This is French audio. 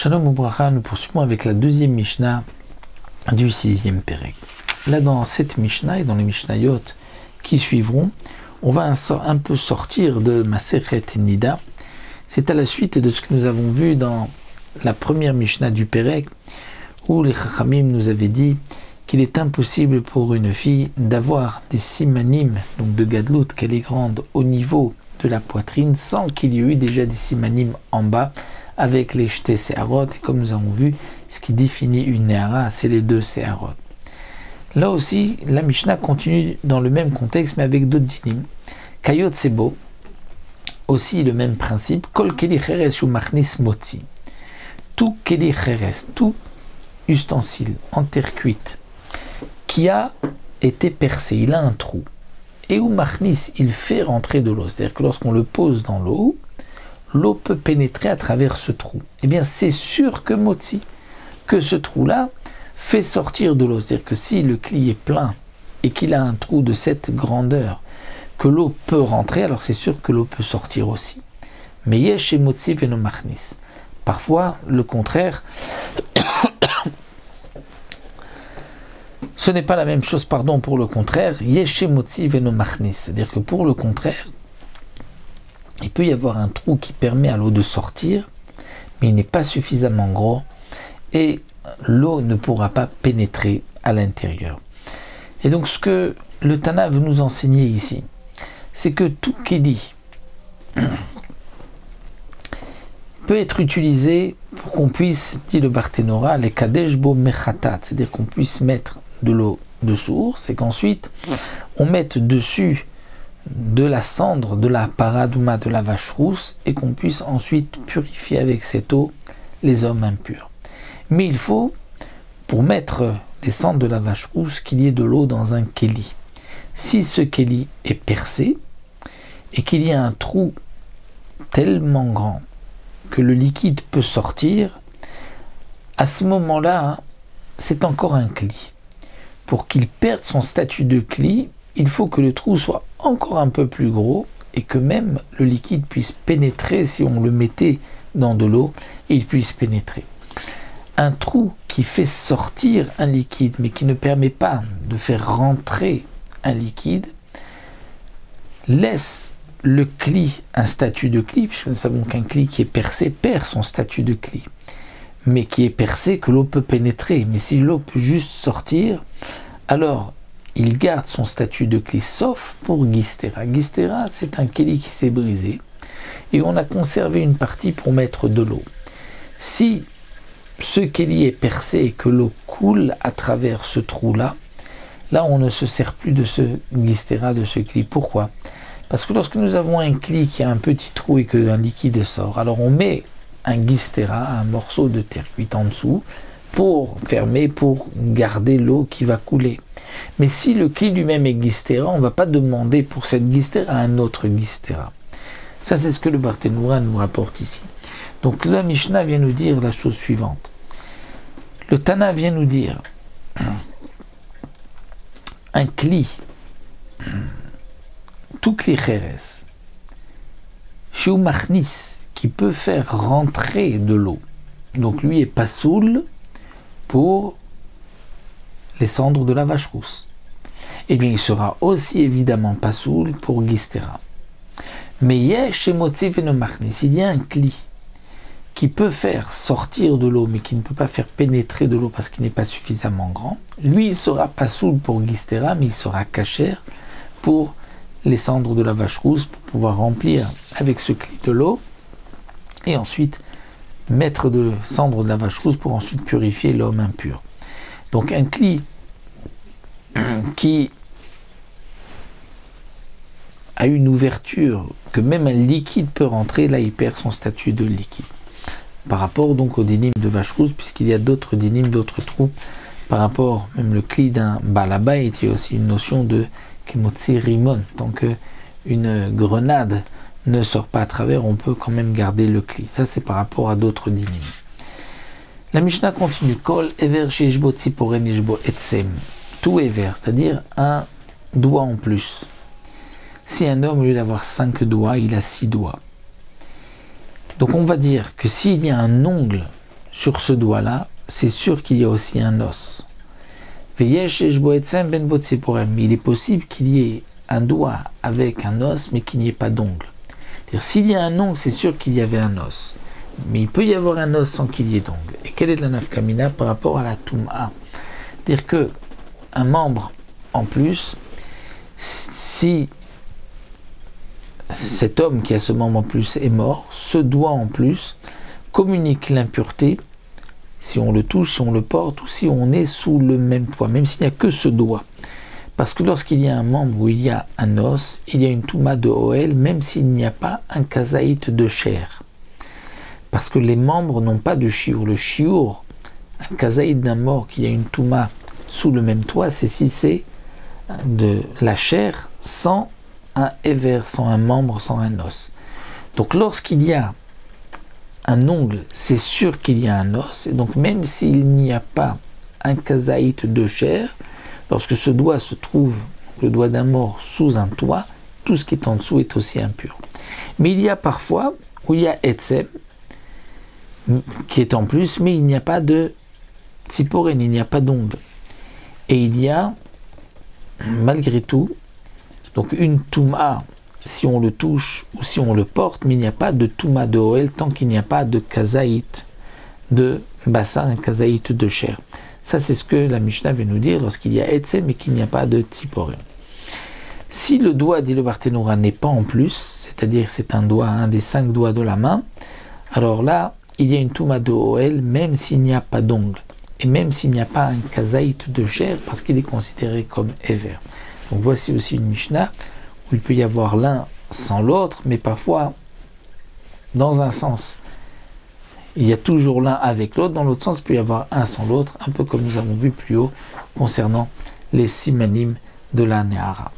Shalom Ubracha, nous poursuivons avec la deuxième Mishnah du sixième Pérec. Là, dans cette Mishnah et dans les Mishnayot qui suivront, on va un peu sortir de Masechet Nida. C'est à la suite de ce que nous avons vu dans la première Mishnah du Pérec, où les Chachamim nous avaient dit qu'il est impossible pour une fille d'avoir des simanim, donc de gadlout, qu'elle est grande au niveau de la poitrine, sans qu'il y ait eu déjà des simanim en bas, avec les jetés séharot, et comme nous avons vu, ce qui définit une néhara, c'est les deux séharot. Là aussi, la Mishnah continue dans le même contexte, mais avec d'autres dinim. Kayot sebo, aussi le même principe, kol keli cheres ou machnis motzi. Tout keli cheres, tout ustensile en terre cuite, qui a été percé, il a un trou, et où machnis, il fait rentrer de l'eau, c'est-à-dire que lorsqu'on le pose dans l'eau, l'eau peut pénétrer à travers ce trou. Eh bien, c'est sûr que motzi, que ce trou-là fait sortir de l'eau. C'est-à-dire que si le cli est plein et qu'il a un trou de cette grandeur, que l'eau peut rentrer, alors c'est sûr que l'eau peut sortir aussi. Mais yesh et motzi veno machnis. Parfois, le contraire, ce n'est pas la même chose, pour le contraire, yesh et motzi veno machnis. C'est-à-dire que pour le contraire, il peut y avoir un trou qui permet à l'eau de sortir, mais il n'est pas suffisamment gros et l'eau ne pourra pas pénétrer à l'intérieur. Et donc ce que le Tana veut nous enseigner ici, c'est que tout keli peut être utilisé pour qu'on puisse, dit le Barthénora, les kadesh bo mechatat, c'est-à-dire qu'on puisse mettre de l'eau de source et qu'ensuite on mette dessus de la cendre, de la paradouma, de la vache rousse, et qu'on puisse ensuite purifier avec cette eau les hommes impurs. Mais il faut, pour mettre les cendres de la vache rousse, qu'il y ait de l'eau dans un keli. Si ce keli est percé, et qu'il y a un trou tellement grand que le liquide peut sortir, à ce moment-là, c'est encore un kli. Pour qu'il perde son statut de kli, il faut que le trou soit encore un peu plus gros et que même le liquide puisse pénétrer, si on le mettait dans de l'eau, il puisse pénétrer. Un trou qui fait sortir un liquide mais qui ne permet pas de faire rentrer un liquide laisse le cli un statut de cli, puisque nous savons qu'un cli qui est percé perd son statut de cli, mais qui est percé que l'eau peut pénétrer. Mais si l'eau peut juste sortir, alors il garde son statut de cli, sauf pour Gistera. Gistera, c'est un keli qui s'est brisé, et on a conservé une partie pour mettre de l'eau. Si ce keli est percé et que l'eau coule à travers ce trou-là, là on ne se sert plus de ce Gistera, de ce kli. Pourquoi? Parce que lorsque nous avons un kli qui a un petit trou et qu'un liquide sort, alors on met un Gistera, un morceau de terre cuite en dessous, pour fermer, pour garder l'eau qui va couler. Mais si le kli lui-même est Gistera, on ne va pas demander pour cette Gistera un autre Gistera. Ça, c'est ce que le Barthénora nous rapporte ici. Donc la Mishnah vient nous dire la chose suivante. Le Tana vient nous dire un kli, tout kli cheres, shiu machnis, qui peut faire rentrer de l'eau. Donc lui est pasoul pour les cendres de la vache rousse. Eh bien, il sera aussi évidemment pasoul pour Gistera. Mais yesh et motzi veno machnis, il y a un kli qui peut faire sortir de l'eau, mais qui ne peut pas faire pénétrer de l'eau parce qu'il n'est pas suffisamment grand. Lui, il sera pasoul pour Gistera, mais il sera kasher pour les cendres de la vache rousse, pour pouvoir remplir avec ce kli de l'eau, et ensuite mettre de cendres de la vache rousse pour ensuite purifier l'homme impur. Donc un kli qui a une ouverture que même un liquide peut rentrer, là il perd son statut de liquide. Par rapport donc au dinim de vache rousse, puisqu'il y a d'autres dinim, d'autres trous, par rapport même le kli d'un balabait, il y a aussi une notion de kemotzi rimon, tant qu'une grenade ne sort pas à travers, on peut quand même garder le kli. Ça c'est par rapport à d'autres dinim. La Mishnah continue, kol ever sheshbo tziporen yeshbo etsem, tout ever, c'est-à-dire un doigt en plus. Si un homme, au lieu d'avoir 5 doigts, il a 6 doigts. Donc on va dire que s'il y a un ongle sur ce doigt-là, c'est sûr qu'il y a aussi un os. Mais il est possible qu'il y ait un doigt avec un os, mais qu'il n'y ait pas d'ongle. C'est-à-dire, s'il y a un ongle, c'est sûr qu'il y avait un os. Mais il peut y avoir un os sans qu'il y ait d'ongle. Et quelle est la nafkamina par rapport à la touma? C'est-à-dire qu'un membre en plus, si cet homme qui a ce membre en plus est mort, ce doigt en plus communique l'impureté si on le touche, si on le porte ou si on est sous le même poids, même s'il n'y a que ce doigt. Parce que lorsqu'il y a un membre où il y a un os, il y a une touma de Ohel, même s'il n'y a pas un kazaït de chair. Parce que les membres n'ont pas de chiour. Le chiour, un kazaït d'un mort qui a une touma sous le même toit, c'est si c'est de la chair sans un éver, sans un membre, sans un os. Donc lorsqu'il y a un ongle, c'est sûr qu'il y a un os, et donc même s'il n'y a pas un kazaït de chair, lorsque ce doigt se trouve, le doigt d'un mort, sous un toit, tout ce qui est en dessous est aussi impur. Mais il y a parfois où il y a etzem, qui est en plus, mais il n'y a pas de tziporen, il n'y a pas d'ongle. Et il y a, malgré tout, donc une touma, si on le touche ou si on le porte, mais il n'y a pas de touma de Ohel tant qu'il n'y a pas de kazaït de bassin, un kazaït de chair. Ça, c'est ce que la Mishnah veut nous dire lorsqu'il y a etzem mais qu'il n'y a pas de tziporen. Si le doigt, dit le Barthénoura, n'est pas en plus, c'est-à-dire c'est un doigt, un des 5 doigts de la main, alors là, il y a une touma de Ohel, même s'il n'y a pas d'ongle, et même s'il n'y a pas un kazaït de chair, parce qu'il est considéré comme éver. Donc voici aussi une Mishnah où il peut y avoir l'un sans l'autre, mais parfois, dans un sens, il y a toujours l'un avec l'autre, dans l'autre sens, il peut y avoir un sans l'autre, un peu comme nous avons vu plus haut concernant les simanim de la Nehara.